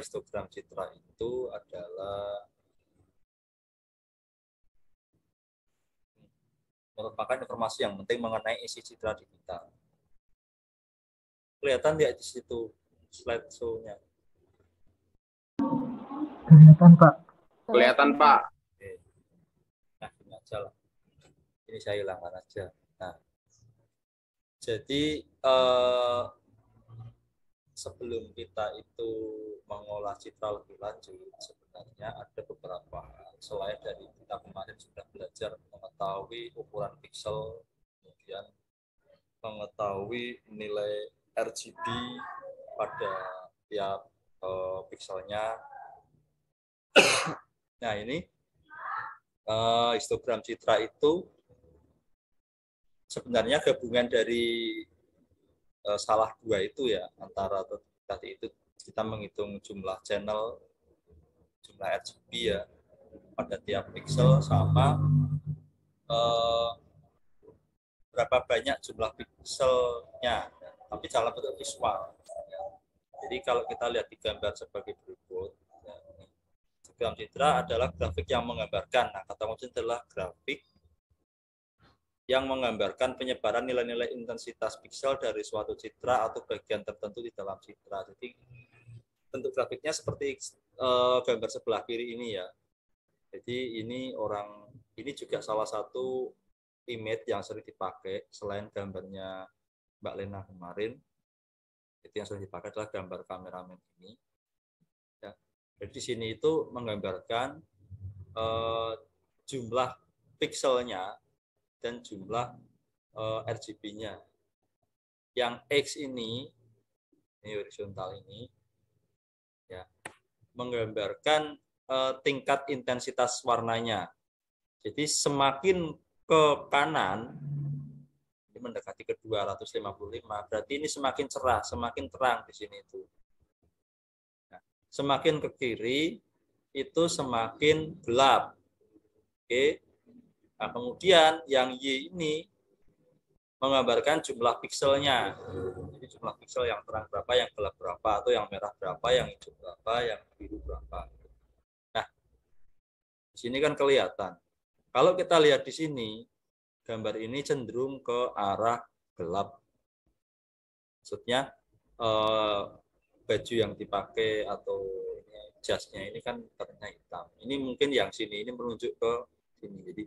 histogram citra itu adalah merupakan informasi yang penting mengenai isi citra digital. Kelihatan tidak di situ slide show-nya? Kelihatan, Pak. Kelihatan, Pak. Oke. Nah, ini aja lah. Ini saya hilangkan aja. Nah, jadi sebelum kita itu mengolah citra lebih lanjut, sebenarnya ada beberapa hal selain dari kita kemarin sudah belajar mengetahui ukuran pixel, kemudian mengetahui nilai RGB pada tiap pixelnya. Nah, ini histogram citra itu sebenarnya gabungan dari salah dua itu ya, antara tadi itu kita menghitung jumlah channel, jumlah RGB ya pada tiap pixel, sama berapa banyak jumlah pixelnya, tapi dalam bentuk visual. Jadi kalau kita lihat di gambar sebagai berikut, histogram citra adalah grafik yang menggambarkan. Nah, kata kunci adalah grafik yang menggambarkan penyebaran nilai-nilai intensitas pixel dari suatu citra atau bagian tertentu di dalam citra. Jadi bentuk grafiknya seperti gambar sebelah kiri ini ya. Jadi ini juga salah satu image yang sering dipakai selain gambarnya Mbak Lena kemarin. Itu yang sering dipakai adalah gambar kameramen ini. Ya. Jadi di sini itu menggambarkan jumlah pixelnya dan jumlah RGB-nya. Yang X ini horizontal ini, ya, menggambarkan tingkat intensitas warnanya. Jadi semakin ke kanan, ini mendekati ke 255, berarti ini semakin cerah, semakin terang di sini itu. Nah, semakin ke kiri itu semakin gelap. Oke. Nah, kemudian yang Y ini menggambarkan jumlah pixelnya. Jadi jumlah pixel yang terang berapa, yang gelap berapa, atau yang merah berapa, yang hijau berapa, yang biru berapa. Nah, di sini kan kelihatan. Kalau kita lihat di sini, gambar ini cenderung ke arah gelap. Maksudnya baju yang dipakai atau jasnya ini kan warna hitam. Ini mungkin yang sini ini menunjuk ke sini. Jadi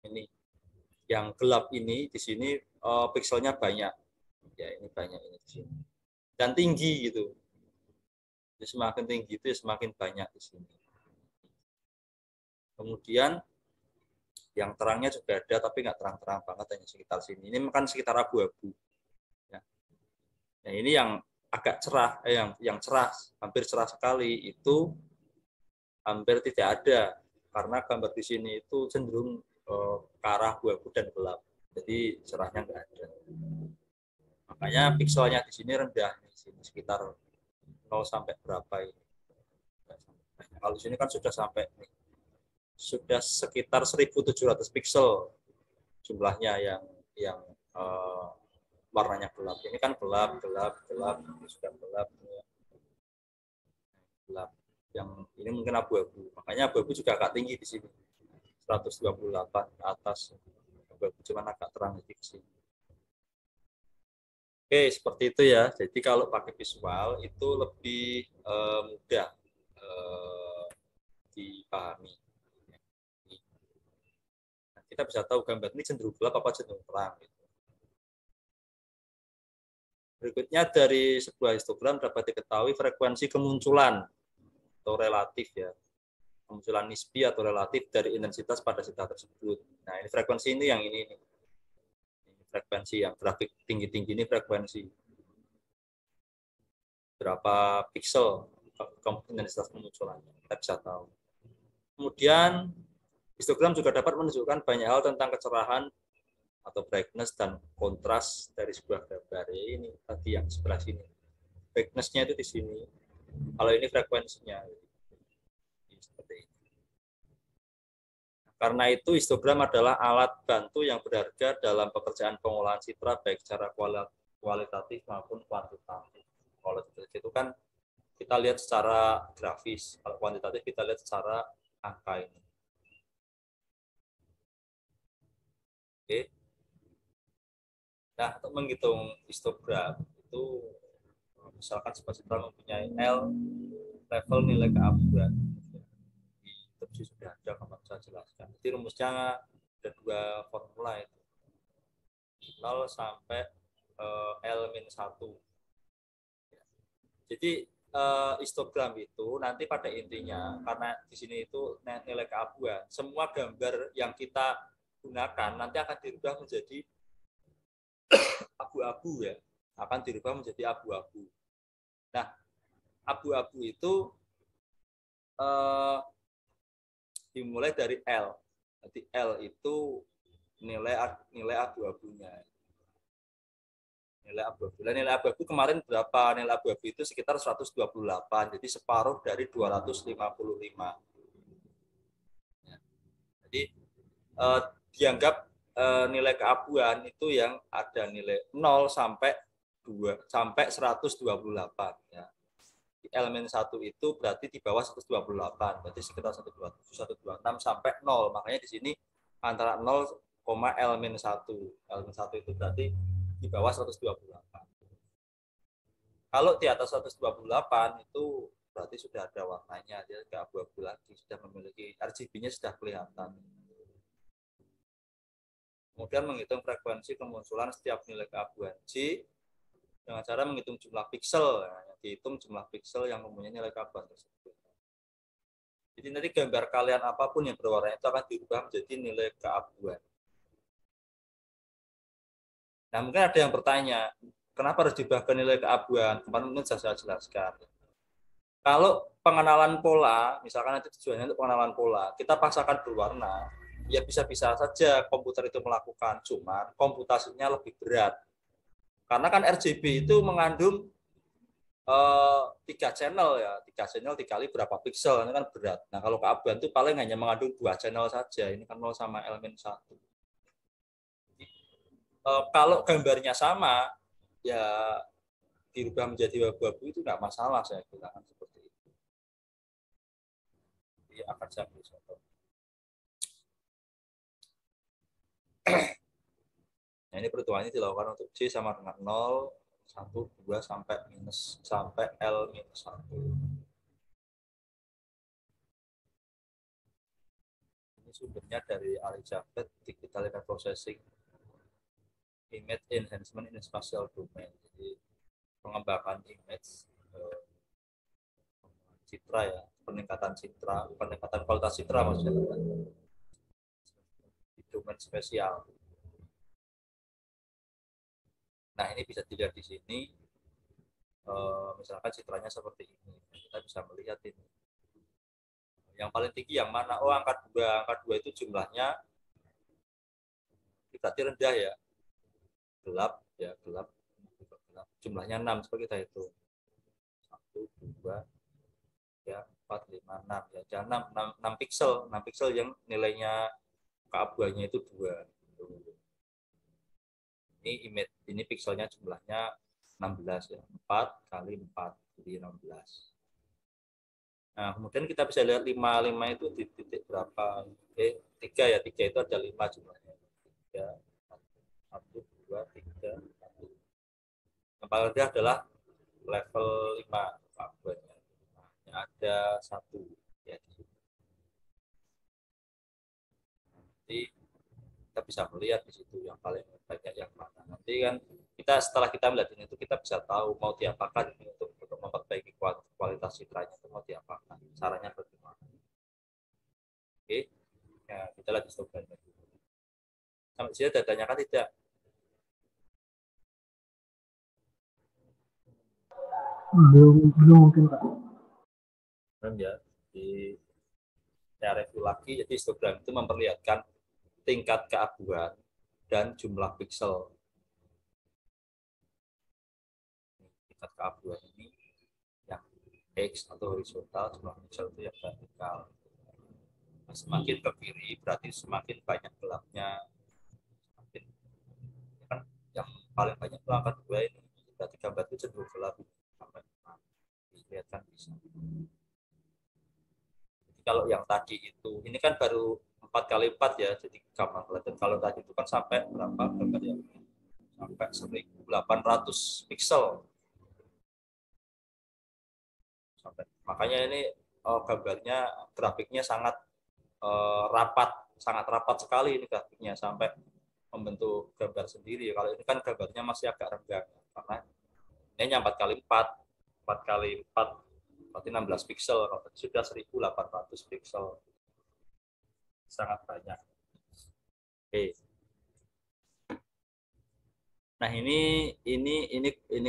ini yang gelap ini di sini pixelnya banyak, ya ini banyak ini di sini dan tinggi gitu. Jadi semakin tinggi itu semakin banyak di sini. Kemudian yang terangnya juga ada tapi nggak terang-terang banget, hanya sekitar sini. Ini kan sekitar abu-abu. Ya. Nah, ini yang agak cerah, yang cerah, hampir cerah sekali itu hampir tidak ada karena gambar di sini itu cenderung ke arah abu-abu dan gelap, jadi cerahnya nggak ada. Makanya pixelnya di sini rendah, di sini sekitar 0 sampai berapa ini. Kalau di sini kan sudah sampai nih, sudah sekitar 1.700 pixel jumlahnya yang warnanya gelap. Ini kan gelap, ini sudah gelap, gelap. Yang ini mungkin abu-abu. Makanya abu-abu juga agak tinggi di sini. 128 ke atas. Cuma agak terang di sini. Oke, seperti itu ya. Jadi kalau pakai visual itu lebih mudah dipahami. Nah, kita bisa tahu gambar ini cenderung gelap apa cenderung terang. Gitu. Berikutnya dari sebuah histogram dapat diketahui frekuensi kemunculan atau relatif ya. Kemunculan nisbi atau relatif dari intensitas pada citra tersebut. Nah, ini frekuensi ini yang ini frekuensi yang grafik tinggi-tinggi ini frekuensi. Berapa pixel intensitas kemunculannya, kita bisa tahu. Kemudian, histogram juga dapat menunjukkan banyak hal tentang kecerahan atau brightness dan kontras dari sebuah gambar. Ini tadi yang sebelah sini. Brightness-nya itu di sini. Kalau ini frekuensinya. Seperti ini. Karena itu histogram adalah alat bantu yang berharga dalam pekerjaan pengolahan citra baik secara kualitatif maupun kuantitatif. Kualitatif itu kan kita lihat secara grafis. Kalau kuantitatif kita lihat secara angka ini. Oke. Nah, untuk menghitung histogram itu misalkan sebuah citra mempunyai L level nilai keabuan. Di TEPSI sudah ada, kapan saya jelaskan. Jadi rumusnya ada dua formula itu. 0 sampai L-1. Jadi histogram itu nanti pada intinya, karena di sini itu nilai keabuan, semua gambar yang kita gunakan nanti akan dirubah menjadi abu-abu ya, akan dirubah menjadi abu-abu. Nah, abu-abu itu dimulai dari L. Jadi L itu nilai abu-abunya. Nilai abu-abu. Nilai abu-abu kemarin berapa? Nilai abu-abu itu sekitar 128. Jadi separuh dari 255. Ya. Jadi dianggap nilai keabuan itu yang ada nilai 0 sampai 128 ya. Elemen 1 itu berarti di bawah 128, berarti sekitar 127, 126 sampai 0. Makanya di sini antara 0, elemen 1. Elemen 1 itu berarti di bawah 128. Kalau di atas 128 itu berarti sudah ada warnanya, dia ke abu-abu lagi, sudah memiliki RGB-nya sudah kelihatan. Kemudian menghitung frekuensi kemunculan setiap nilai keabuan J dengan cara menghitung jumlah piksel. Nah, dihitung jumlah piksel yang mempunyai nilai keabuan tersebut. Jadi nanti gambar kalian apapun yang berwarna itu akan dirubah menjadi nilai keabuan. Nah, mungkin ada yang bertanya, kenapa harus dirubah ke nilai keabuan? Kemarin mungkin saya jelaskan. Kalau pengenalan pola, misalkan nanti tujuannya untuk pengenalan pola, kita paksakan berwarna, ya bisa-bisa saja komputer itu melakukan, cuman komputasinya lebih berat. Karena kan RGB itu mengandung 3 channel ya, 3 channel dikali berapa piksel, ini kan berat. Nah, kalau keabuan itu paling hanya mengandung 2 channel saja, ini kan 0 sama elemen 1. Kalau gambarnya sama, ya dirubah menjadi abu-abu itu nggak masalah, saya bilang seperti itu. Jadi akan saya beri contoh. Nah, ini perhitungannya dilakukan untuk J sama dengan 0, 1, 2, sampai L minus 1. Ini sumbernya dari Elizabeth Digital Image Processing, Image Enhancement in Spatial Domain. Jadi pengembangan image, citra ya, peningkatan kualitas citra maksudnya di domain spesial. Nah, ini bisa dilihat di sini, misalkan citranya seperti ini, kita bisa melihat ini. Yang paling tinggi yang mana? Oh, angka 2. Angka 2 itu jumlahnya berarti rendah ya. Gelap ya, gelap. Jumlahnya 6, coba kita hitung. 1, 2, ya, 4, 5, 6. Ya, jangan 6 piksel. 6 piksel yang nilainya keabuannya itu 2. Ini pikselnya jumlahnya 16 ya. 4 kali 4 jadi 16. Nah, kemudian kita bisa lihat 5 itu di titik berapa? 3 ya, 3 itu ada 5 jumlahnya. 3, 1, 2, 3, 1. Yang paling rendah adalah level 5 keabuannya. Nah, ada 1 ya di sini. Jadi kita bisa melihat di situ yang paling banyak yang mana. Nanti kan setelah kita melihat ini itu kita bisa tahu mau diapakan ini untuk memperbaiki kualitas citranya itu mau diapakan. Caranya bagaimana. Oke. Ya, kita lagi coba dulu. Sampai sini ada tanyakan tidak? Belum mungkin Pak. Ya, di saya review lagi. Jadi histogram itu memperlihatkan tingkat keabuan dan jumlah piksel. Tingkat keabuan ini yang X atau horizontal, jumlah piksel itu yang vertikal. Nah, semakin ke kiri berarti semakin banyak gelapnya. Semakin kan yang paling banyak itu angka 2 ini. Berarti gambar itu cenderung gelap. Sampai dilihatkan bisa. Kalau yang tadi itu, ini kan baru 4x4 ya, jadi gampang kelihatan. Kalau tadi itu kan sampai berapa? Ya? Sampai 1800 piksel. Makanya ini gambarnya, grafiknya sangat rapat sekali ini grafiknya sampai membentuk gambar sendiri. Kalau ini kan gambarnya masih agak renggang karena ini 4x4, 4x4 berarti 16 piksel, sudah 1800 piksel, sangat banyak. Oke. Nah ini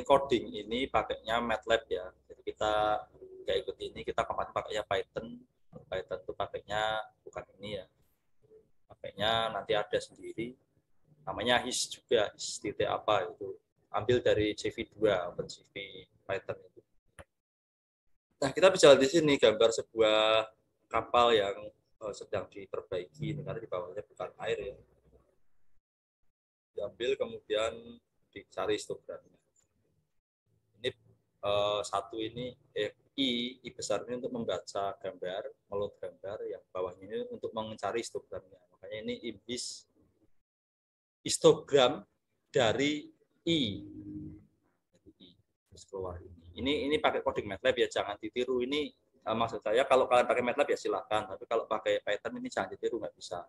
coding, ini pakainya MATLAB ya. Jadi kita nggak ikut ini, kita kemarin pakainya Python. Python itu pakainya bukan ini ya, pakainya nanti ada sendiri. Namanya HIS juga, HIS titik apa itu. Ambil dari CV2, OpenCV Python itu. Nah kita bicara di sini gambar sebuah kapal yang sedang diperbaiki, karena di bawahnya bukan air ya. Diambil kemudian dicari histogramnya. Ini satu ini I besar ini untuk membaca gambar, meload gambar, yang bawahnya ini untuk mencari histogramnya. Makanya ini IMBIS histogram dari I. Terus keluar ini pakai coding MATLAB ya, jangan ditiru. Ini maksud saya kalau kalian pakai MATLAB ya silahkan, tapi kalau pakai Python ini jangan ditiru, nggak bisa.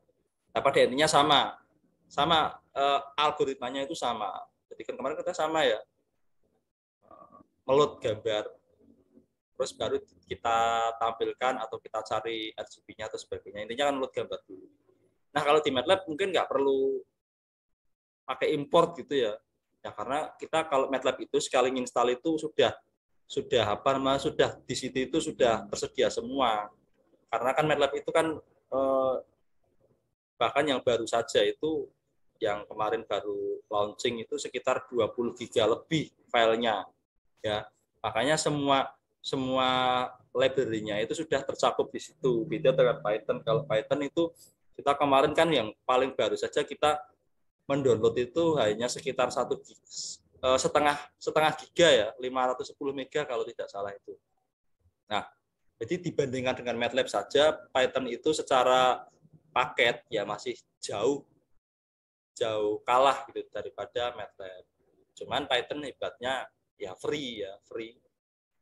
Nah, pada intinya sama algoritmanya itu sama. Jadi kan kemarin kita sama ya, meload gambar, terus baru kita tampilkan atau kita cari RGB-nya atau sebagainya. Intinya kan load gambar dulu. Nah kalau di MATLAB mungkin nggak perlu pakai import gitu ya. Ya karena kita kalau MATLAB itu sekali install itu sudah di situ itu sudah tersedia semua. Karena kan MATLAB itu kan bahkan yang baru saja itu yang kemarin baru launching itu sekitar 20 giga lebih filenya ya. Makanya semua library-nya itu sudah tercakup di situ. Beda dengan Python. Kalau Python itu kita kemarin kan yang paling baru saja kita mendownload itu hanya sekitar setengah giga ya, 510 mega kalau tidak salah itu. Nah, jadi dibandingkan dengan MATLAB saja, Python itu secara paket ya masih jauh kalah gitu daripada MATLAB. Cuman Python hebatnya ya free.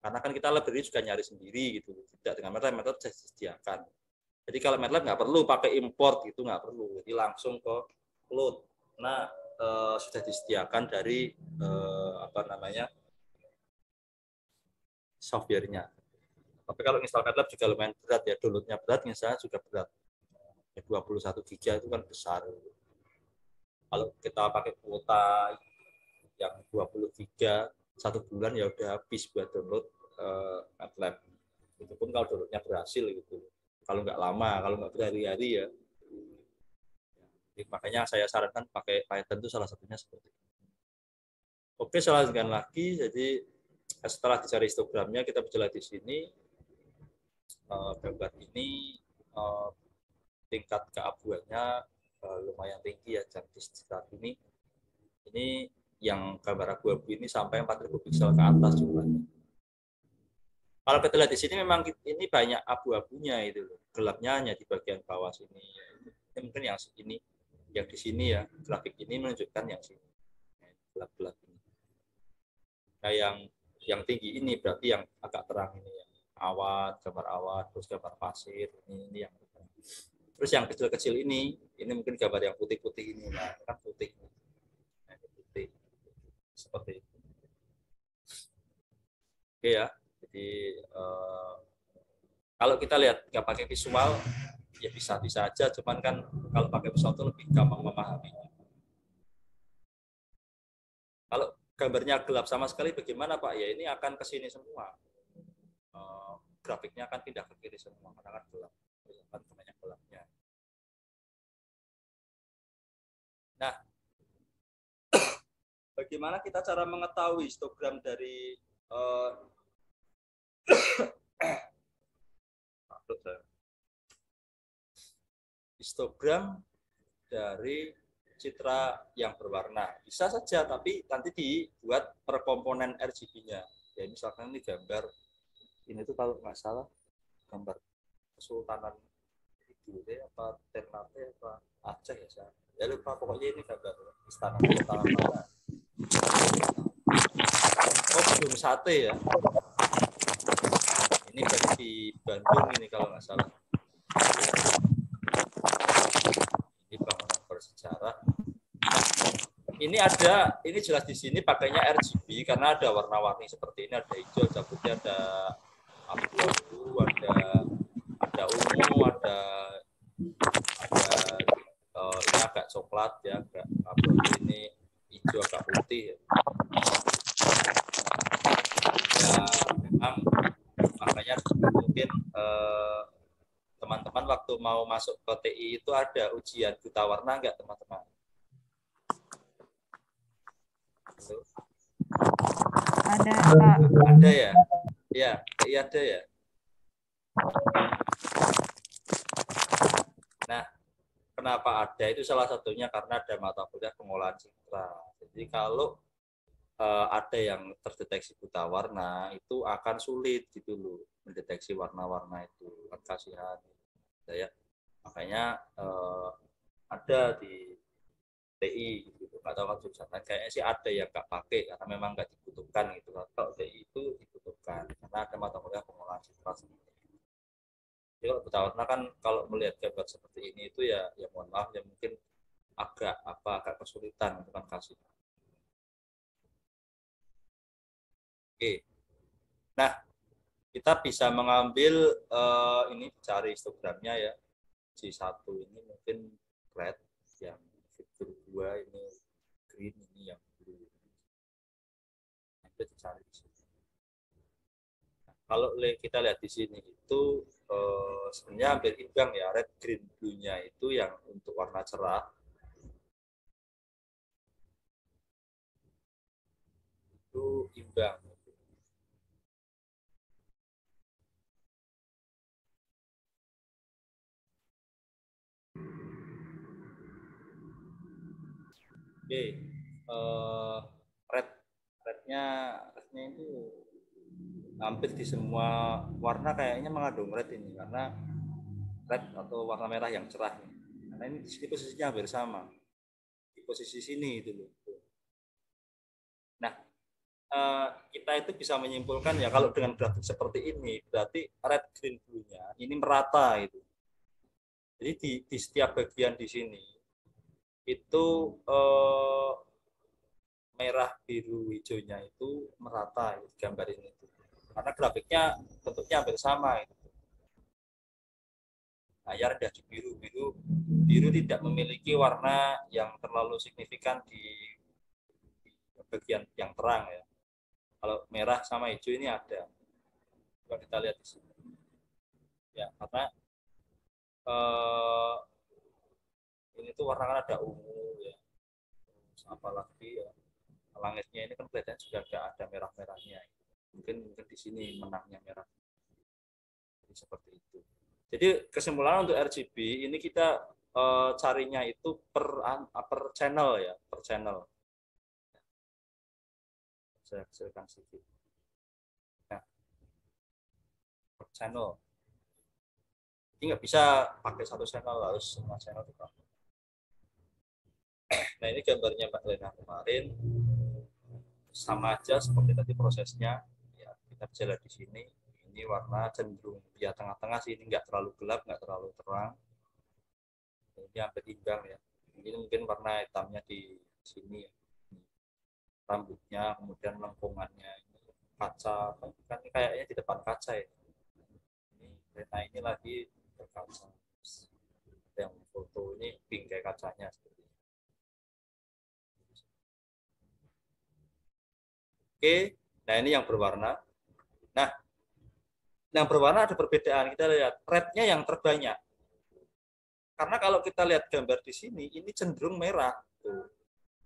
Karena kan kita library juga nyari sendiri gitu. Tidak dengan MATLAB disediakan. Jadi kalau MATLAB nggak perlu pakai import gitu, nggak perlu. Jadi langsung ke load. Nah, sudah disediakan dari software-nya. Tapi kalau install MATLAB juga lumayan berat ya, download-nya berat, misalnya juga berat. 21 giga itu kan besar. Kalau kita pakai kuota yang 20 giga satu bulan ya udah habis buat download MATLAB. Itu pun kalau downloadnya berhasil gitu. Kalau nggak lama, kalau nggak berhari-hari ya. Jadi, makanya saya sarankan pakai Python itu salah satunya seperti itu. Oke, saya lanjutkan lagi. Jadi setelah dicari histogramnya, kita berjalan di sini. Gambar ini tingkat keabuannya lumayan tinggi ya, saat ini yang gambar abu-abu ini sampai 4000 piksel ke atas jumlahnya. Kalau kita lihat di sini memang ini banyak abu-abunya itu, gelapnya hanya di bagian bawah sini. Ini mungkin yang ini, yang di sini ya, grafik ini menunjukkan yang sini, gelap-gelap ini. Nah yang tinggi ini berarti yang agak terang ini ya, gambar awan, terus gambar pasir, ini yang terang. Terus yang kecil-kecil ini mungkin gambar yang putih-putih ini, nah kan putih. Putih. Seperti itu. Oke ya, jadi kalau kita lihat nggak pakai visual, ya bisa aja, cuman kan kalau pakai visual itu lebih gampang memahaminya. Kalau gambarnya gelap sama sekali bagaimana Pak? Ya ini akan ke sini semua. Grafiknya akan pindah ke kiri semua karena kan gelap. Kan banyak gelapnya. Nah, bagaimana kita cara mengetahui histogram dari histogram dari citra yang berwarna? Bisa saja, tapi nanti dibuat per komponen RGB-nya. Ya misalkan ini gambar ini tuh kalau nggak salah gambar Kesultanan itu apa Ternate apa Aceh ya saya. Ya lupa pokoknya ini gambar istana Kesultanan mana. Oh, Gedung Sate ya. Ini berarti di Bandung ini kalau nggak salah. Ini bangunan bersejarah. Ini ada, ini jelas di sini pakainya RGB karena ada warna-warni seperti ini, ada hijau, ada putih, ada abu-abu, ada ungu, ada ini agak coklat ya, agak abu-abu, ini hijau agak putih ya. Ya memang makanya mungkin teman-teman waktu mau masuk ke TI itu ada ujian buta warna enggak teman-teman? Ada, Kak. Ada ya? Ya, iya ada ya. Nah, kenapa ada? Itu salah satunya karena ada mata kuliah pengolahan citra. Jadi kalau ada yang terdeteksi buta warna, itu akan sulit gitu loh mendeteksi warna-warna itu. Kan kasihan. Ya. Makanya ada di TI gitu, nggak tahu kan jurusan kayaknya sih ada yang nggak pakai karena memang nggak dibutuhkan gitu. Kalau TI itu dibutuhkan karena ada mata kuliah pengolahan citra. Jadi kalau buta warna kan kalau melihat gambar seperti ini itu ya mohon maaf ya mungkin agak kesulitan itu kan kasih. Oke. Nah, kita bisa mengambil ini cari histogramnya ya. C1 ini mungkin red, yang fitur 2 ini green, ini yang blue. Kita cari di sini. Kalau kita lihat di sini itu sebenarnya hampir imbang ya, red, green, blue-nya itu yang untuk warna cerah itu imbang. Oke, rednya itu hampir di semua warna kayaknya mengandung red ini karena red atau warna merah yang cerah ini. Karena ini di sini posisinya hampir sama di posisi sini itu loh. Nah, kita itu bisa menyimpulkan ya kalau dengan grafik seperti ini berarti red green blue-nya ini merata itu. Jadi di setiap bagian di sini itu merah biru hijaunya itu merata di gambar ini karena grafiknya bentuknya hampir sama itu. Layar ada di biru tidak memiliki warna yang terlalu signifikan di bagian yang terang ya. Kalau merah sama hijau ini ada. Coba kita lihat di sini. Ya, karena ini tuh warna kan ada ungu ya. Apalagi ya, langitnya ini kan kelihatan juga ada merah-merahnya. Mungkin di sini menangnya merah. Jadi seperti itu. Jadi kesimpulan untuk RGB ini kita carinya itu per channel ya, per channel. Saya kecilkan sedikit. Nah, per channel. Jadi nggak bisa pakai satu channel, harus semua channel juga. Nah ini gambarnya Mbak Lena kemarin, sama aja seperti tadi prosesnya. Ya, kita bisa lihat di sini. Ini warna cenderung ya tengah-tengah sih, ini nggak terlalu gelap, nggak terlalu terang. Ini hampir imbang ya. Ini mungkin warna hitamnya di sini ya. Rambutnya, kemudian lengkungannya, ini kaca, kan ini kayaknya di depan kaca ya. Nah ini lagi berkaca. Yang foto ini pink kayak kacanya seperti ini. Oke, nah ini yang berwarna. Nah, yang berwarna ada perbedaan. Kita lihat rednya yang terbanyak. Karena kalau kita lihat gambar di sini, ini cenderung merah. Tuh.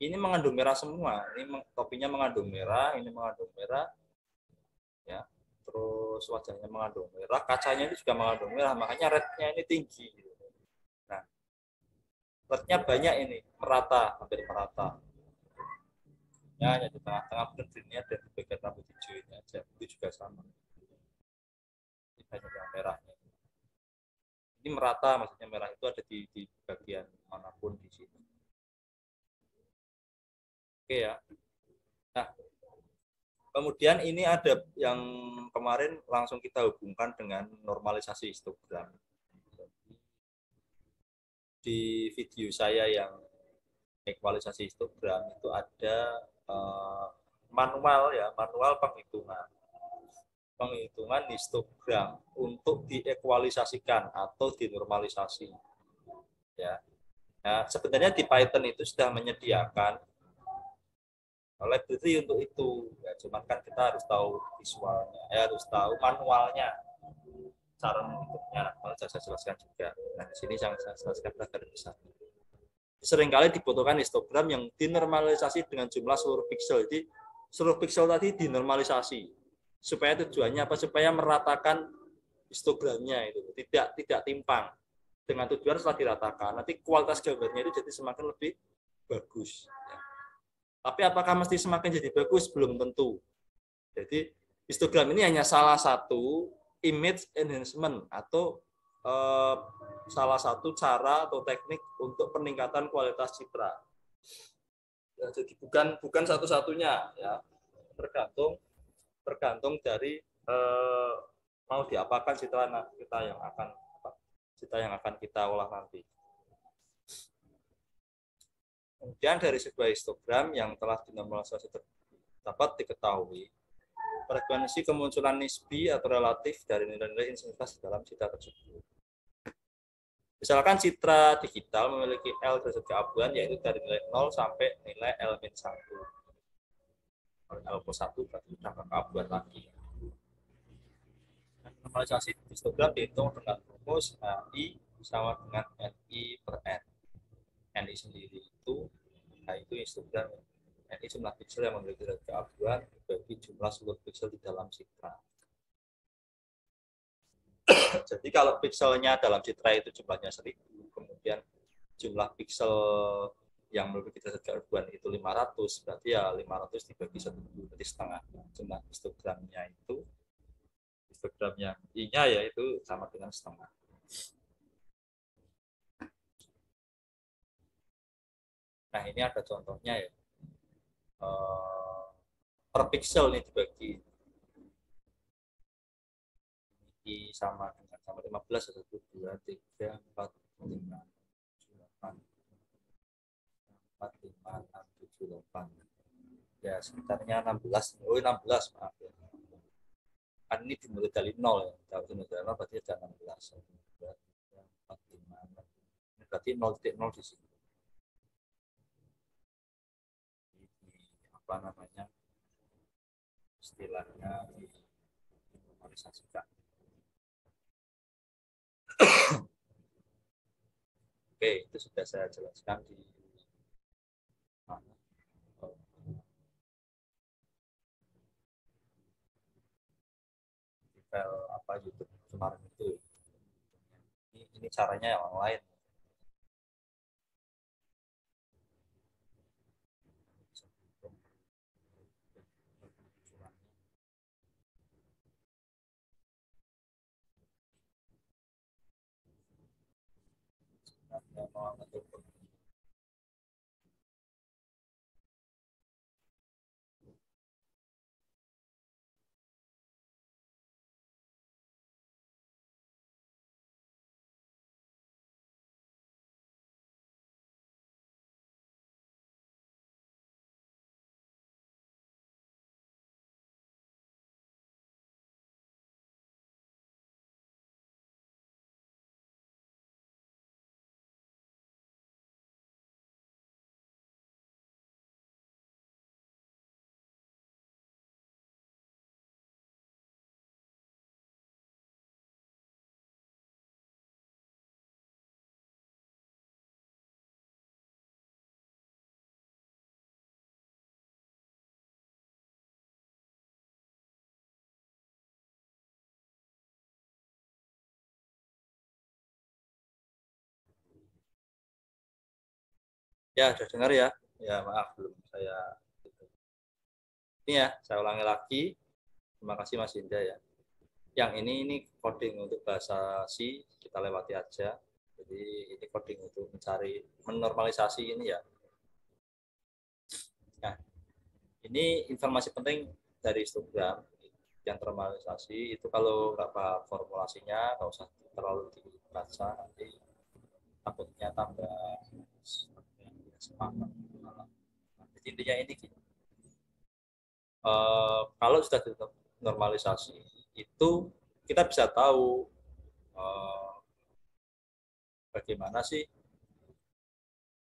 Ini mengandung merah semua. Ini topinya mengandung merah, ini mengandung merah. Ya, terus wajahnya mengandung merah, kacanya ini juga mengandung merah, makanya rednya ini tinggi. Nah, rednya banyak ini, merata, hampir merata. Ya, hanya di tengah-tengah, dan di bagian rambut hijau ini aja, itu juga sama. banyak yang merahnya. Ini merata, maksudnya merah itu ada di bagian manapun di sini. Oke ya. Nah, kemudian ini ada yang kemarin langsung kita hubungkan dengan normalisasi histogram. Di video saya yang ekualisasi histogram itu ada manual penghitungan histogram untuk diekualisasikan atau dinormalisasi. Ya. Nah, sebenarnya di Python itu sudah menyediakan library untuk itu. Ya, cuman kan kita harus tahu visualnya, harus tahu manualnya, cara menghitungnya. Saya jelaskan juga. Nah, di sini saya jelaskan garis besar. Seringkali dibutuhkan histogram yang dinormalisasi dengan jumlah seluruh pixel. Jadi seluruh pixel tadi dinormalisasi. Supaya tujuannya apa? Supaya meratakan histogramnya itu tidak timpang. Dengan tujuan setelah diratakan, nanti kualitas gambarnya itu jadi semakin lebih bagus. Tapi apakah mesti semakin jadi bagus? Belum tentu. Jadi histogram ini hanya salah satu image enhancement atau salah satu cara atau teknik untuk peningkatan kualitas citra. Ya, jadi bukan satu-satunya, ya, tergantung dari mau diapakan citra yang akan kita olah nanti. Kemudian dari sebuah histogram yang telah dinormalisasi dapat diketahui frekuensi kemunculan nisbi atau relatif dari nilai-nilai intensitas dalam citra tersebut. Misalkan citra digital memiliki L derajat keabuan, yaitu dari nilai 0 sampai nilai L-1. Kalau L+1 berarti sudah keabuan lagi. Normalisasi histogram dihitung dengan rumus HI sama dengan NI per N. NI sendiri itu, itu histogram. NI jumlah pixel yang memiliki derajat keabuan dibagi jumlah seluruh pixel di dalam citra. Jadi kalau pixelnya dalam citra itu jumlahnya 1000, kemudian jumlah pixel yang memiliki derajat keabuan itu 500, berarti ya 500 dibagi 1000, berarti setengah. Jumlah histogramnya itu, histogram yang I-nya yaitu sama dengan setengah. Nah, ini ada contohnya ya. Per pixel ini dibagi. I sama dengan 15, 1, 2, 3, 4, 5, 8, 6, 7, 8. Ya, sekitarnya 16. Oh, 16, maaf ya. Kan ini dimulai dari 0 ya. Kalau dimulai dari 0 berarti ada 16. 1, 2, 3, 4, 5, 6. Ini berarti 0,0 di sini. Ini apa namanya? Istilahnya dinormalisasikan. Oke, itu sudah saya jelaskan di mana? Di file apa YouTube kemarin itu. Ini caranya yang lain. Ya, sudah dengar ya? Ya, maaf belum saya. Ini ya, saya ulangi lagi. Terima kasih Mas Indra ya. Yang ini coding untuk bahasa C, kita lewati aja. Jadi ini coding untuk mencari menormalisasi ini ya. Nah, ini informasi penting dari histogram yang ternormalisasi itu. Kalau nggak paham formulasinya nggak usah terlalu dibaca, nanti takutnya tambah semangat. Jadi intinya ini kalau sudah dinormalisasi itu kita bisa tahu bagaimana sih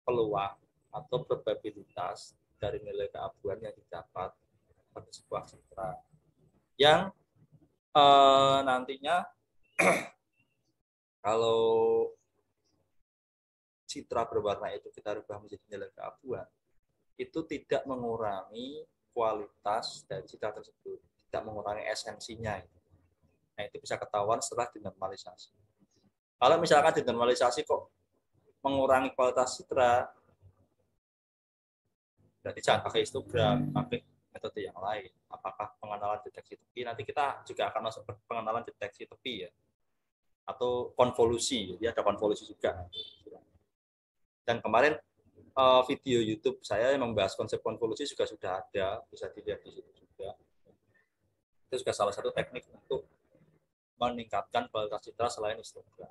peluang atau probabilitas dari nilai keabuan yang didapat pada sebuah citra yang nantinya kalau citra berwarna itu kita rubah menjadi nilai keabuan, itu tidak mengurangi kualitas dari citra tersebut, tidak mengurangi esensinya. Nah, itu bisa ketahuan setelah dinormalisasi. Kalau misalkan dinormalisasi kok mengurangi kualitas citra, berarti jangan pakai histogram, pakai metode yang lain. Apakah pengenalan deteksi tepi? Nanti kita juga akan masuk ke pengenalan deteksi tepi ya, atau konvolusi. Jadi ada konvolusi juga. Dan kemarin video YouTube saya yang membahas konsep konvolusi juga sudah ada, bisa dilihat di situ juga. Itu juga salah satu teknik untuk meningkatkan kualitas citra selain histogram.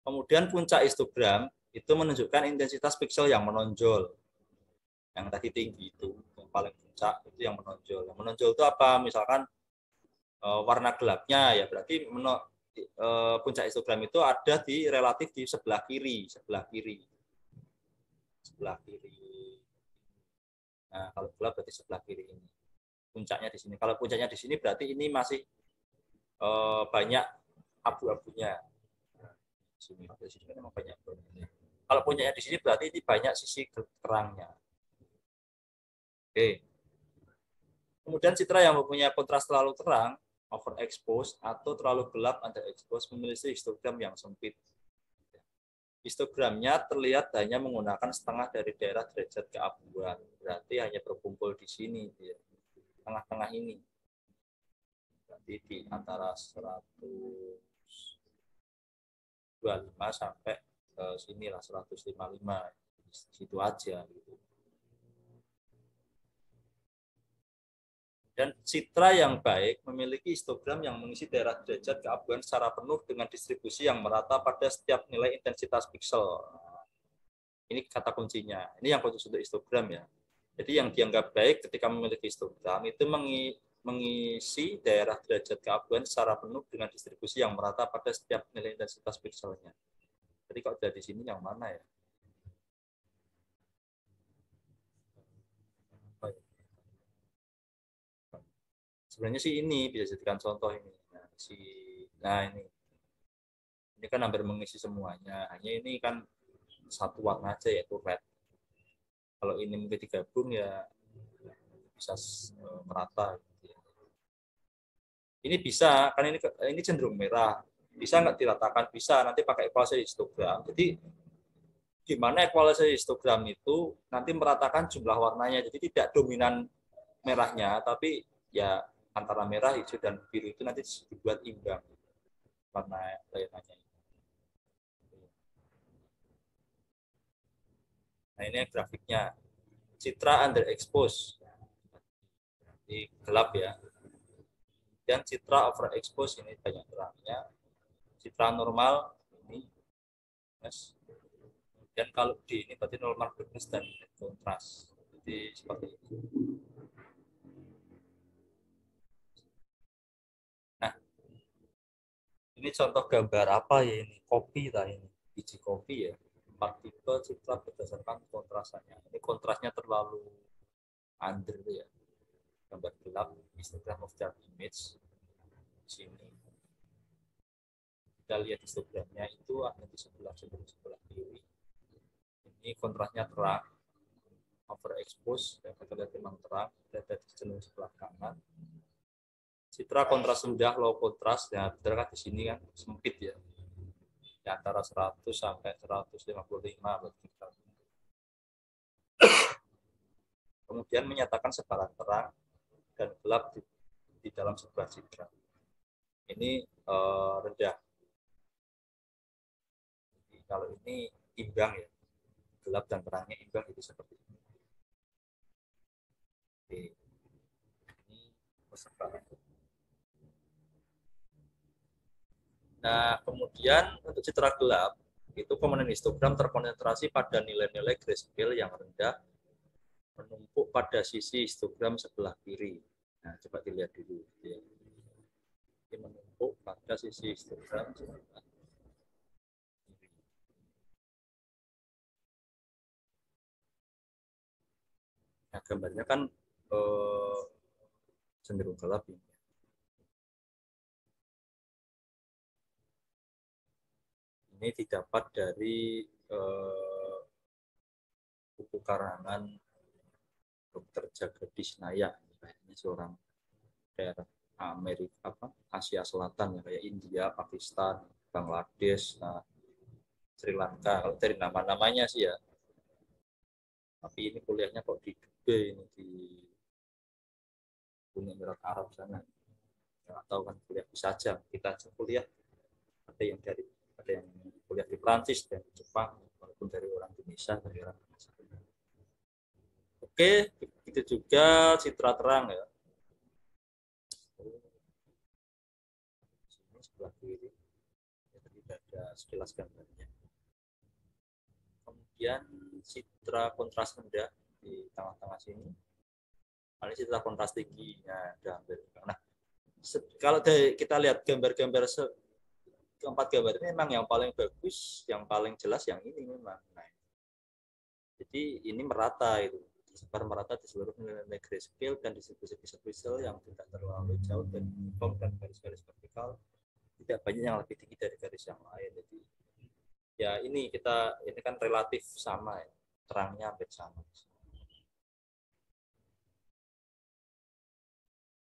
Kemudian puncak histogram itu menunjukkan intensitas piksel yang menonjol. Yang tadi tinggi itu, yang paling puncak itu yang menonjol. Yang menonjol itu apa? Misalkan warna gelapnya ya berarti puncak histogram itu ada di relatif di sebelah kiri. Nah, kalau gelap berarti sebelah kiri ini. Puncaknya di sini. Kalau puncaknya di sini berarti ini masih banyak abu-abunya. Di sini memang banyak abu-abunya. Kalau puncaknya di sini berarti ini banyak sisi terangnya. Oke. Kemudian citra yang mempunyai kontras terlalu terang, overexposed, atau terlalu gelap, underexposed, memiliki histogram yang sempit. Histogramnya terlihat hanya menggunakan setengah dari daerah derajat keabuan. Berarti hanya berkumpul di sini, ya. Tengah-tengah ini. Berarti di antara 125 sampai sinilah 155. Situ aja. Gitu. Dan citra yang baik memiliki histogram yang mengisi daerah derajat keabuan secara penuh dengan distribusi yang merata pada setiap nilai intensitas piksel. Ini kata kuncinya. Ini yang khusus untuk histogram ya. Jadi yang dianggap baik ketika memiliki histogram itu mengisi daerah derajat keabuan secara penuh dengan distribusi yang merata pada setiap nilai intensitas pikselnya. Jadi kalau dari sini yang mana ya? Sebenarnya sih ini bisa jadikan contoh ini. Nah ini kan hampir mengisi semuanya. Hanya ini kan satu warna aja yaitu red. Kalau ini mungkin digabung ya bisa merata. Ini bisa, kan ini cenderung merah. Bisa nggak diratakan? Bisa, nanti pakai equalisasi histogram. Jadi gimana equalisasi histogram itu nanti meratakan jumlah warnanya. Jadi tidak dominan merahnya, tapi ya antara merah, hijau, dan biru itu nanti dibuat imbang warna lainnya. Nah ini grafiknya. Citra underexposed. Jadi gelap ya. Dan citra overexposed ini banyak terangnya. Citra normal ini. Yes. Dan kalau D ini berarti normal brightness dan kontras. Jadi seperti itu. Nah, ini contoh gambar apa ya ini? Kopi lah ini. Biji kopi ya. 4 tipe citra berdasarkan kontrasannya. Ini kontrasnya terlalu under ya. Gambar gelap, histogram of dark image. Di sini. Kita lihat histogramnya itu ada di sebelah kiri. Ini kontrasnya terang, overexposed, dan kita lihat memang terang, ada di sebelah kanan. Citra kontras rendah, low kontras, ya betul kan di sini kan sempit ya, di antara 100 sampai 155 berarti. Kemudian menyatakan sebaran terang dan gelap di dalam sebuah citra. Ini rendah. Jadi, kalau ini imbang ya, gelap dan terangnya imbang, itu seperti ini. Oke. Ini persebaran. Nah, kemudian untuk citra gelap, itu komponen histogram terkonsentrasi pada nilai-nilai grayscale yang rendah menumpuk pada sisi histogram sebelah kiri. Nah, coba dilihat dulu. Ya. Ini menumpuk pada sisi histogram sebelah kiri. Nah, gambarnya kan cenderung gelap ini. Ini didapat dari buku karangan Dr. Jagadish Nayak, ini seorang daerah Amerika, Asia Selatan ya, kayak India, Pakistan, Bangladesh, Sri Lanka. Kalau dari nama-namanya sih ya. Tapi ini kuliahnya kok di Dubai, ini di Uni Emirat Arab sana. Nggak tahu kan, kuliah bisa aja. Kita aja kuliah, ada yang kuliah di Prancis dan di Jepang, walaupun dari orang Indonesia, dari orang Indonesia. Oke, itu juga citra terang ya. Sini sebelah kiri, tidak ada sekilas gambarnya. Kemudian citra kontras rendah di tengah-tengah sini. Ini citra kontras tinggi. Nah, kalau kita lihat gambar-gambar keempat gambar ini memang yang paling bagus, yang paling jelas yang ini memang. Nah, jadi ini merata itu, disebar merata di seluruh nilai grayscale dan distribusi pixel yang tidak terlalu jauh dan uniform dan garis-garis vertikal tidak banyak yang lebih tinggi dari garis yang lain. Jadi ya ini kan relatif sama ya, terangnya hampir sama.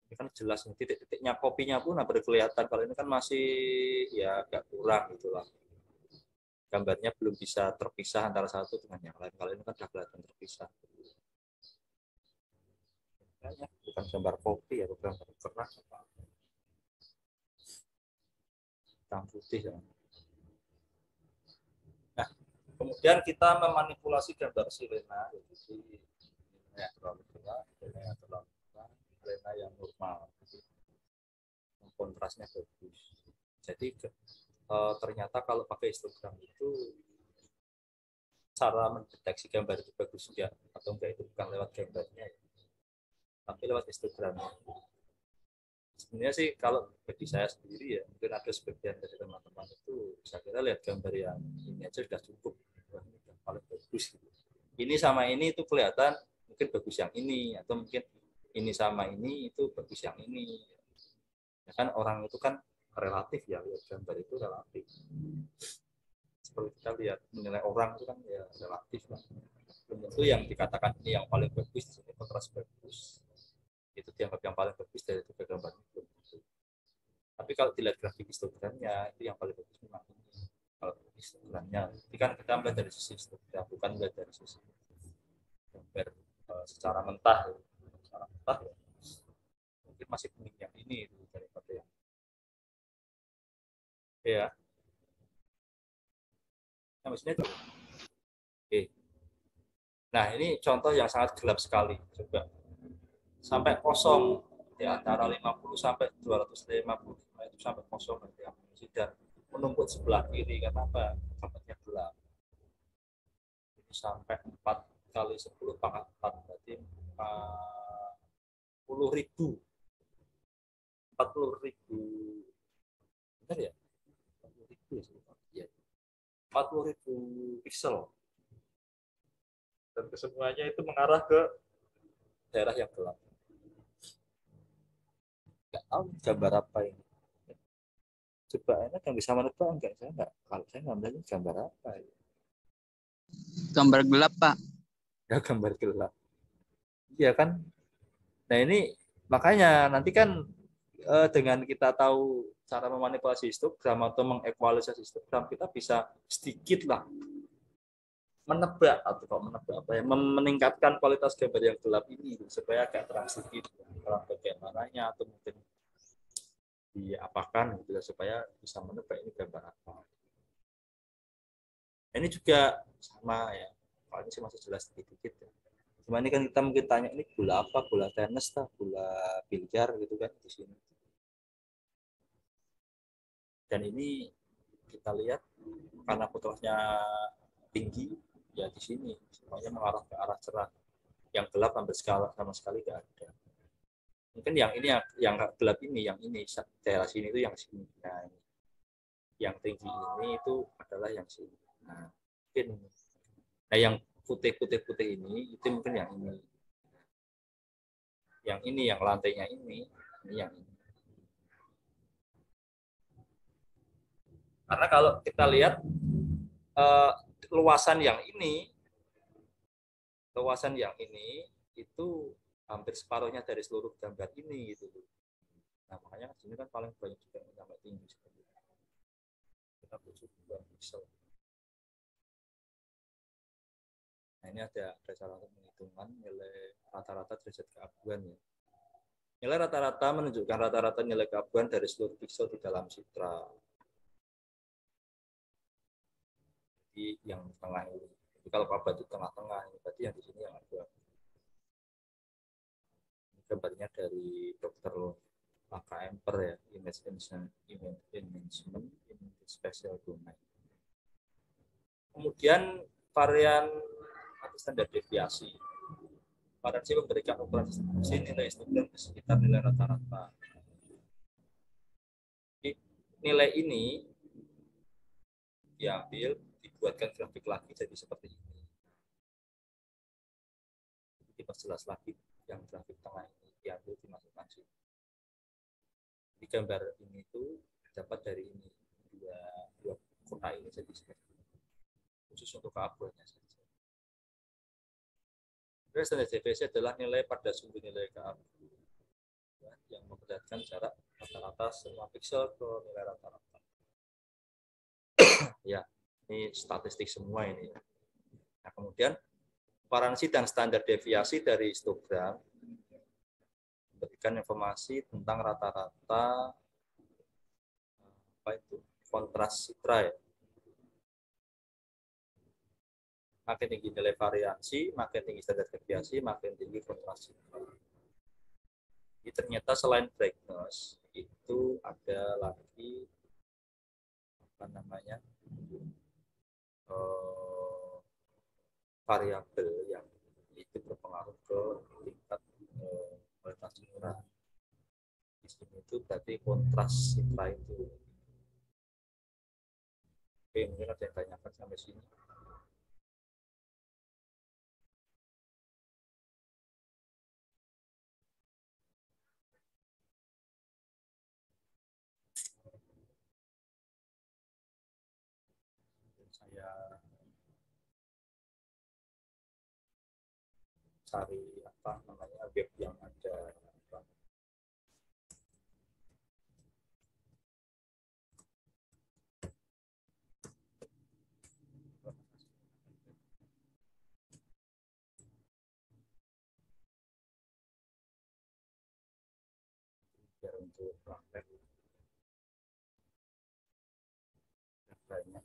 Ini kan jelas titik-titiknya kopinya pun hampir kelihatan. Kalau ini kan masih ya agak kurang gitulah. Gambarnya belum bisa terpisah antara satu dengan yang lain. Kalau ini kan sudah kelihatan terpisah. Bukan gambar kopi ya, bukan gambar keras. Hitam putih ya. Nah, kemudian kita memanipulasi gambar sirena, jadi yang terlalu gelap, yang terlalu terang, sirena yang normal. Kontrasnya bagus. Jadi ternyata kalau pakai histogram itu cara mendeteksi gambar itu bagus enggak atau enggak itu bukan lewat gambarnya ya, tapi lewat histogramnya. Sebenarnya sih kalau bagi saya sendiri ya, mungkin ada sebagian dari teman-teman itu saya kira lihat gambar yang ini aja sudah cukup. Wah, ini yang paling bagus gitu. Ini sama ini itu kelihatan mungkin bagus yang ini, atau mungkin ini sama ini itu bagus yang ini. Ya kan orang itu kan relatif ya, lihat gambar itu relatif. Seperti kita lihat menilai orang itu kan ya relatif lah. Tentu yang dikatakan ini yang paling bagus, di sini kontras bagus, itu dianggap yang paling bagus dari tiga gambar itu. Tapi kalau dilihat grafik histogramnya, itu yang paling bagus memang ini. Kalau histogramnya, ini kan kita melihat dari sisi histogram, bukan melihat dari sisi gambar secara mentah. Secara mentah ya, mungkin masih kuning yang ini itu daripada yang ya. Nah, maksudnya itu. Oke. Nah, ini contoh yang sangat gelap sekali. Coba sampai kosong di antara 50 sampai 250 itu sampai kosong yang dan menumpuk sebelah kiri. Kenapa? Gambarnya gelap. Ini sampai 4 kali 10 pangkat 4 berarti 40.000. 40.000. Benar ya? 40.000 ya. 40.000 pixel. Dan kesemuanya itu mengarah ke daerah yang gelap. Nggak tahu gambar apa ini. Coba enak yang bisa menebak enggak? Saya enggak. Kalau saya nggak melihat gambar apa ya. Gambar gelap, Pak. Ya gambar gelap. Iya kan? Nah ini makanya nanti kan dengan kita tahu cara memanipulasi histogram atau mengekualisasi histogram, kita bisa sedikit lah menebak atau kok menebak apa ya, meningkatkan kualitas gambar yang gelap ini supaya agak terang sedikit terang bagian mananya atau mungkin diapakan gitu ya, supaya bisa menebak ini gambar apa. Ini juga sama ya, kalau ini sih masih jelas sedikit ya. Cuma ini kan kita mungkin tanya ini bola apa, bola tenis kah, bola biliar gitu kan di sini. Dan ini kita lihat karena kontrasnya tinggi ya di sini semuanya mengarah ke arah cerah. Yang gelap hampir sama sekali nggak ada. Mungkin yang ini yang gelap ini, yang ini daerah sini itu yang sini. Nah, yang tinggi ini itu adalah yang sini. Nah, mungkin nah yang putih ini itu mungkin yang ini. Yang ini yang lantainya ini yang ini. Karena kalau kita lihat luasan yang ini itu hampir separuhnya dari seluruh gambar ini gitu. Nah, makanya sini kan paling banyak juga yang sampai tinggi seperti itu. Kita 72 pixel. Nah, ini ada salah satu penghitungan nilai rata-rata derajat keabuan ya. Nilai rata-rata menunjukkan rata-rata nilai keabuan dari seluruh pixel di dalam citra. Jadi yang tengah ini. Jadi kalau abad itu tengah-tengah, ini berarti yang di sini yang abu. Ini gambarnya dari Dr. Laka Emper ya, image enhancement in spatial domain. Kemudian varian atau standar deviasi. Variasi memberikan ukuran distribusi nilai histogram di sekitar nilai rata-rata. Nilai ini diambil, dibuatkan grafik lagi jadi seperti ini. Diperjelas lagi yang grafik tengah ini diambil dimasukkan sini. Di gambar ini itu dapat dari ini dua kota ini jadi seperti ini. Khusus untuk keabuannya saja. Standar deviasi adalah nilai pada sumber nilai keabuan yang memperlihatkan jarak rata-rata semua piksel ke nilai rata-rata. Ya, ini statistik semua ini. Nah, kemudian variansi dan standar deviasi dari histogram memberikan informasi tentang rata-rata kontras citra ya. Makin tinggi nilai variansi, makin tinggi standar deviasi, makin tinggi kontras citra. Jadi ternyata selain brightness itu ada lagi apa namanya variabel yang itu berpengaruh ke tingkat kualitas citra. Di sini itu berarti kontras citra itu. Oke, mungkin ada yang tanyakan sampai sini. Saya cari apa namanya web yang ada apa. Biar untuk praktek banyak.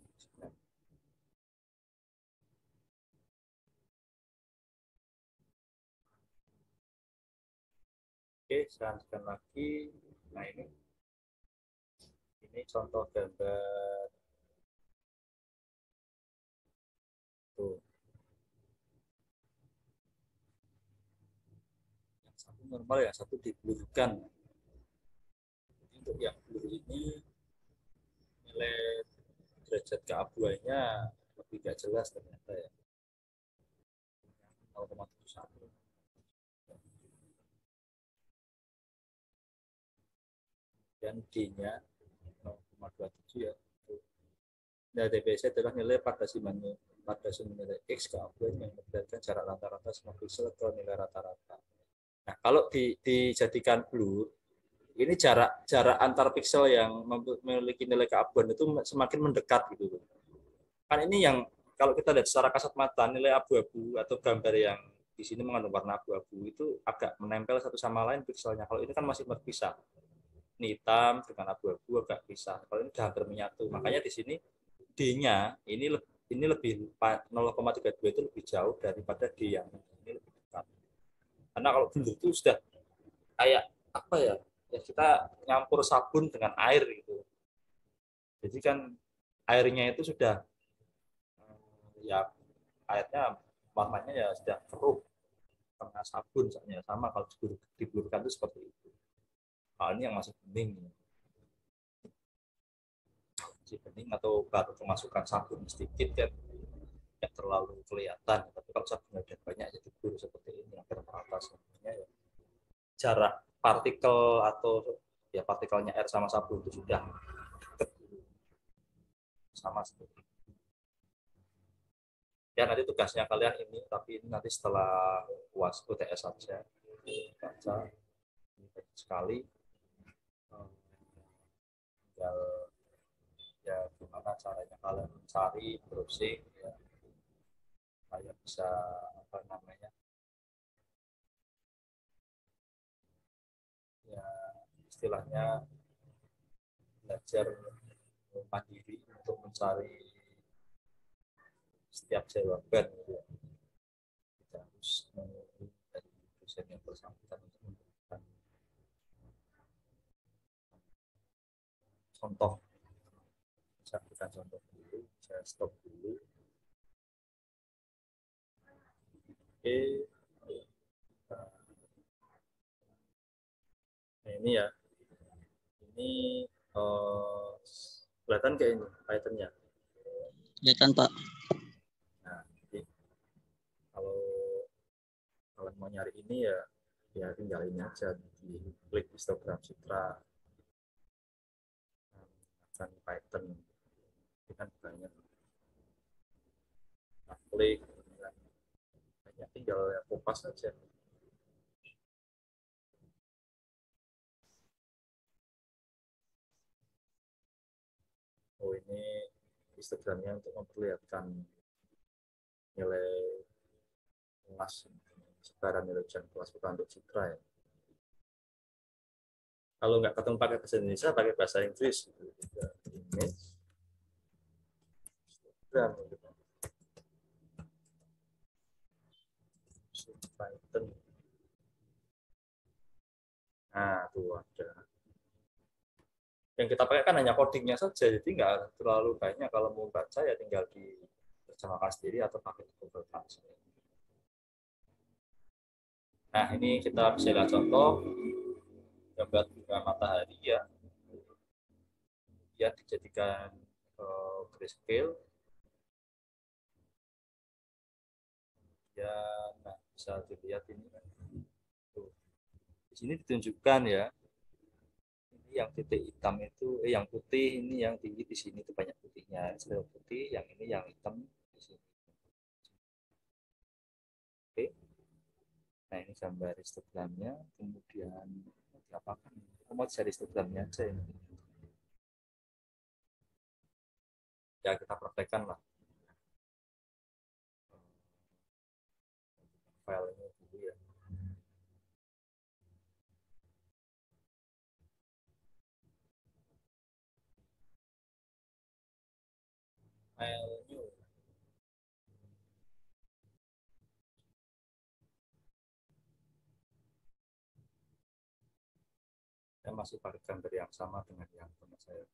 Oke, saya lanjutkan lagi. Nah, ini contoh gambar tuh. Yang satu normal, yang satu diblurkan. Untuk yang blur ini nilai derajat keabuannya lebih gak jelas ternyata ya. 0,71. Dan D-nya 0,27 ya. Nah, DPS adalah nilai pada sumber nilai X keabuan yang memperlihatkan jarak rata-rata semua piksel ke nilai rata-rata. Nah, kalau dijadikan blur, ini jarak antar piksel yang memiliki nilai keabuan itu semakin mendekat gitu. Kan ini yang kalau kita lihat secara kasat mata nilai abu-abu atau gambar yang di sini mengandung warna abu-abu itu agak menempel satu sama lain pikselnya. Kalau ini kan masih berpisah. Ini hitam dengan abu-abu agak pisah. Kalau ini sudah hampir menyatu. Makanya di sini D-nya ini lebih 0,32 itu lebih jauh daripada D yang ini lebih dekat. Karena kalau dulu itu sudah kayak apa ya? Ya kita nyampur sabun dengan air gitu. Jadi kan airnya itu sudah ya airnya warnanya ya sudah keruh karena sabun misalnya sama kalau diblurkan itu seperti itu. Nah, ini yang masih bening, masih bening atau baru kemasukan sabun sedikit kan yang terlalu kelihatan. Tapi kalau sabunnya udah banyak jadi blur seperti ini yang merata sebenarnya ya jarak partikel atau ya partikelnya air sama sabun itu sudah dekat sama seperti itu. Ya nanti tugasnya kalian ini, tapi ini nanti setelah UAS UTS saja baca ini banyak sekali. Tinggal ya gimana caranya kalian mencari browsing ya supaya bisa apa namanya ya istilahnya belajar mandiri untuk mencari setiap jawaban gitu ya. Kita harus menunggu dari dosen yang bersangkutan untuk memberikan contoh. Saya berikan contoh dulu, saya stop dulu. Oke, nah ini ya, ini kelihatan kayak ini Python-nya. Kelihatan Pak. Nah, jadi kalau kalian mau nyari ini ya, ya tinggal ini aja di klik histogram citra dan Python itu kan banyak. Nah, klik banyak tinggal ya, kopas saja. Oh ini histogramnya untuk memperlihatkan nilai kelas sebaran nilai ujian kelas bukan untuk citra ya. Kalau nggak ketemu pakai bahasa Indonesia pakai bahasa Inggris gitu. Image histogram gitu. Python. Nah tuh ada. Yang kita pakai kan hanya codingnya saja, jadi nggak terlalu banyak. Kalau mau baca ya tinggal diterjemahkan sendiri atau pakai Google Translate. Nah ini kita bisa lihat contoh gambar bunga matahari ya, dia dijadikan grayscale ya. Nah bisa dilihat ini kan. Tuh. Di sini ditunjukkan ya, ini yang titik hitam itu yang putih ini yang tinggi di sini itu banyak putihnya, sel putih, yang ini yang hitam di sini. Oke. Nah ini gambar histogramnya, kemudian diapakan? Mau cari histogramnya aja ini. Ya kita praktekkan lah filenya dulu ya. Filenya saya masih pakai gambar yang sama dengan yang pernah saya.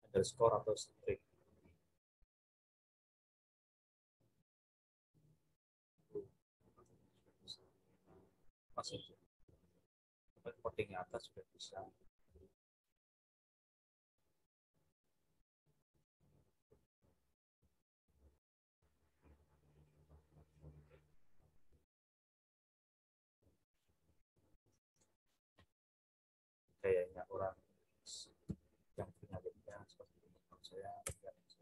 Underscore atau string masih coding atas sudah bisa. Kayaknya orang yang punya linknya seperti ini. Saya tidak bisa.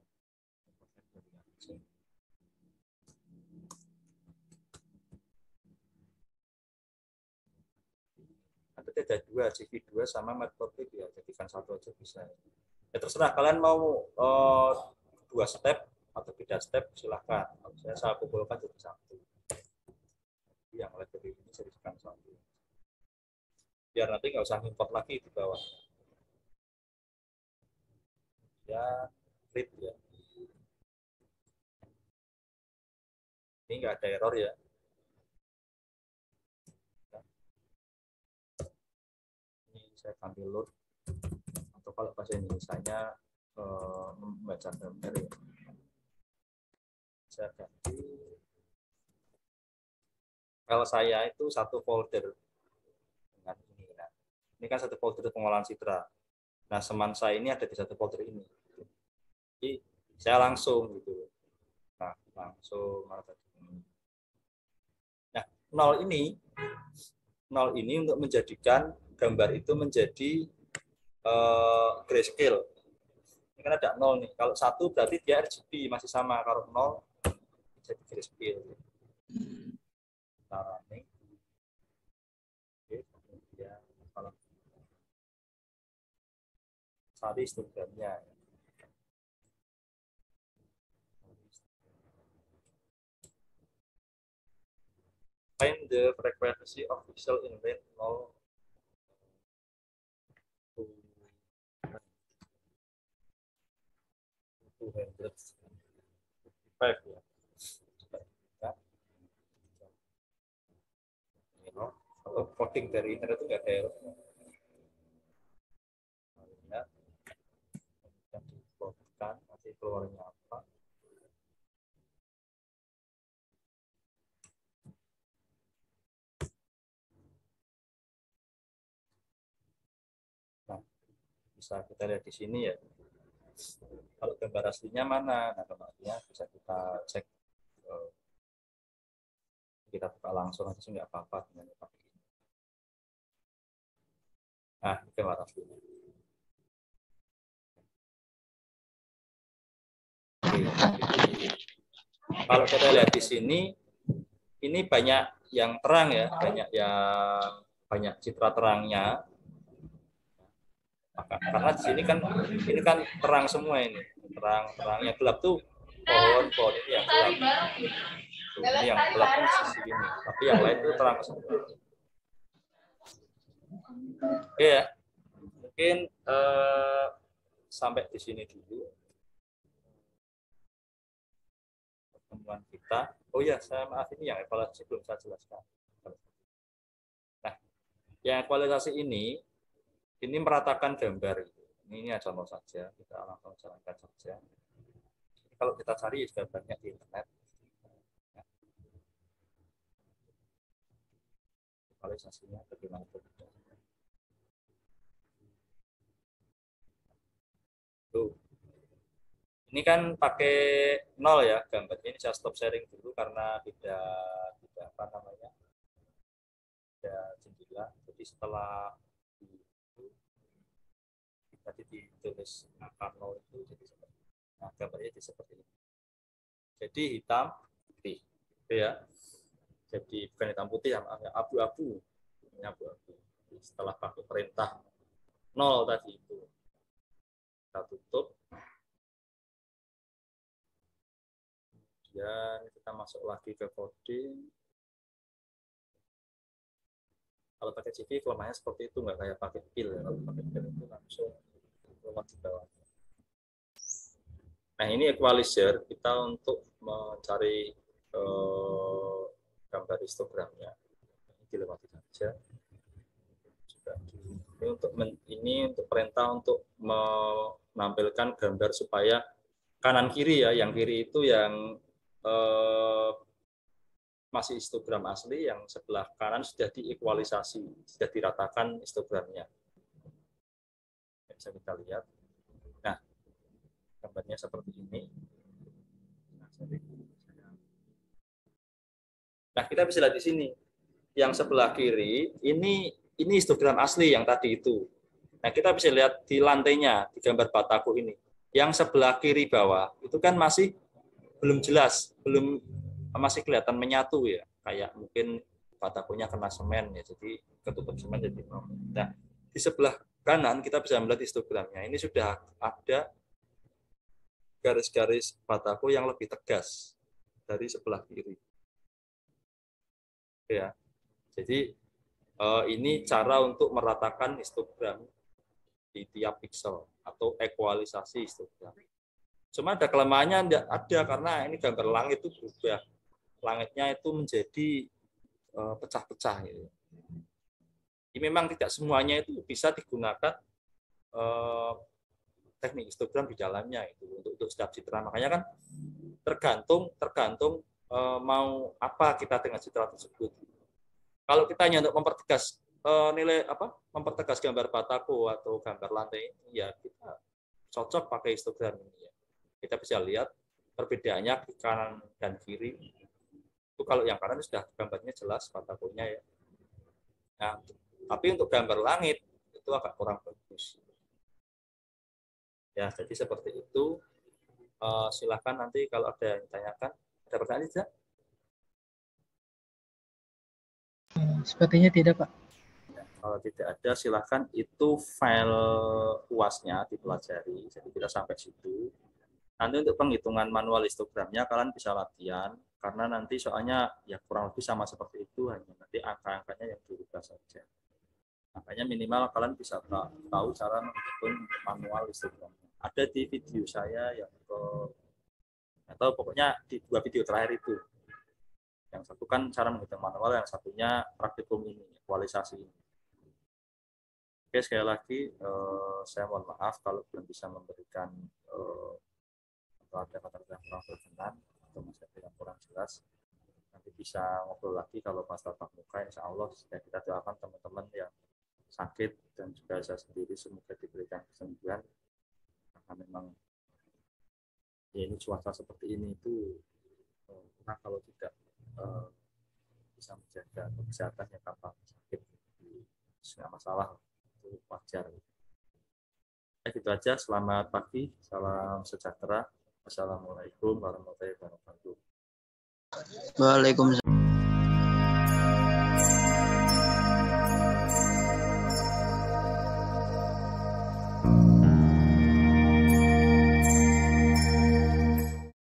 berarti ada dua, CV2 sama Matplotlib ya, jadikan satu aja bisa. Ya terserah kalian mau dua step atau beda step silahkan. Kalau saya kumpulkan jadi satu. Yang library ini jadikan satu. Biar nanti nggak usah import lagi di bawah. Ya, read ya. Ini nggak ada error ya. Ini saya ambil load. Atau kalau bahasa Indonesia membaca gambar ya. Saya ganti. Kalau saya itu satu folder dengan ini. Nah, ini kan satu folder pengolahan citra. Nah, seman saya ini ada di satu folder ini. Jadi saya langsung gitu. Nah, langsung nah, nol ini untuk menjadikan gambar itu menjadi grayscale. Ini kan ada 0 nih. Kalau 1 berarti dia RGB masih sama. Kalau 0 jadi grayscale. Nah, ini. Oke, kemudian kalau cari histogramnya. Find the frequency of pixel in range 0 to 255 ya. Kalau coding dari internet itu nggak ada error. Yang diplotkan nanti keluarnya apa. Nah, bisa kita lihat di sini ya. Kalau gambar aslinya mana? Nah, gambarnya bisa kita cek. Kita buka langsung aja nggak apa-apa dengan pakai ini. Nah, ini gambar aslinya. Oke. Kalau kita lihat di sini, ini banyak yang terang ya, banyak citra terangnya. Karena di sini kan ini kan terang semua ini, terangnya gelap tuh pohon ini yang gelap. Tuh, ini yang gelap di sisi ini, tapi yang lain tuh terang semua. Oke ya, mungkin sampai di sini dulu pertemuan kita. Oh ya, saya maaf ini yang evaluasi belum saya jelaskan. Nah, yang evaluasi ini meratakan gambar. Ini contoh saja, kita langsung jalankan saja. Kalau kita cari sudah banyak di internet. Evaluasinya bagaimana berbeda. Tuh. Ini kan pakai 0 ya gambar. Ini saya stop sharing dulu karena tidak apa namanya, tidak jendela. Jadi setelah tadi ditulis angka 0 itu jadi seperti ini. Nah, gambarnya jadi seperti ini. Jadi hitam putih, ya. Jadi bukan hitam putih, abu-abu. Ini abu-abu. Setelah pakai perintah 0 tadi itu, kita tutup. Kemudian kita masuk lagi ke coding. Kalau pakai CV kelemahannya seperti itu, nggak kayak pakai pil. Kalau pakai pil itu langsung keluar di bawah. Nah, ini equalizer kita untuk mencari gambar histogramnya. Ini dilewati saja. Ini untuk perintah untuk menampilkan gambar supaya kanan kiri ya, yang kiri itu yang masih histogram asli, yang sebelah kanan sudah diequalisasi, sudah diratakan histogramnya. Bisa kita lihat. Nah, gambarnya seperti ini. Nah, kita bisa lihat di sini. Yang sebelah kiri ini histogram asli yang tadi itu. Nah, kita bisa lihat di lantainya di gambar bataku ini. Yang sebelah kiri bawah itu kan masih belum jelas, masih kelihatan menyatu ya, kayak mungkin batakonya kena semen ya, jadi ketutup semen jadi normal. Nah, di sebelah kanan kita bisa melihat histogramnya. Ini sudah ada garis-garis batako yang lebih tegas dari sebelah kiri. Ya, jadi ini cara untuk meratakan histogram di tiap piksel atau ekualisasi histogram. Cuma ada kelemahannya ada karena ini gambar langit itu berubah. Langitnya itu menjadi pecah-pecah gitu. Ini memang tidak semuanya itu bisa digunakan teknik histogram di dalamnya itu untuk setiap citra. Makanya kan tergantung mau apa kita dengan citra tersebut. Kalau kita hanya untuk mempertegas mempertegas gambar batako atau gambar lantai ini, ya kita cocok pakai histogram ini ya. Kita bisa lihat perbedaannya di kanan dan kiri. Itu kalau yang kanan sudah gambarnya jelas batakonya ya. Nah, tapi untuk gambar langit itu agak kurang bagus. Ya, jadi seperti itu. Silakan nanti kalau ada yang ditanyakan. Ada pertanyaan tidak? Sepertinya tidak, Pak. Kalau tidak ada, silakan itu file UAS-nya dipelajari. Jadi kita sampai situ. Nanti untuk penghitungan manual histogramnya kalian bisa latihan, karena nanti soalnya ya kurang lebih sama seperti itu, hanya nanti angka-angkanya yang dirubah saja. Makanya minimal kalian bisa tahu cara menghitung manual histogramnya. Ada di video saya yang atau pokoknya di 2 video terakhir itu. Yang satu kan cara menghitung manual, yang satunya praktikum ini, ekualisasi ini. Oke, sekali lagi saya mohon maaf kalau belum bisa memberikan atau ada kata-kata yang kurang berkenan atau masih ada yang kurang jelas. Nanti bisa ngobrol lagi kalau pas tatap muka, insya Allah kita doakan teman-teman yang sakit dan juga saya sendiri semoga diberikan kesembuhan, karena memang ya ini cuaca seperti ini itu kalau tidak bisa menjaga kesehatan yang gampang sakit, nggak masalah, itu wajar. Gitu aja, selamat pagi, salam sejahtera, wassalamualaikum warahmatullahi wabarakatuh. Waalaikumsalam.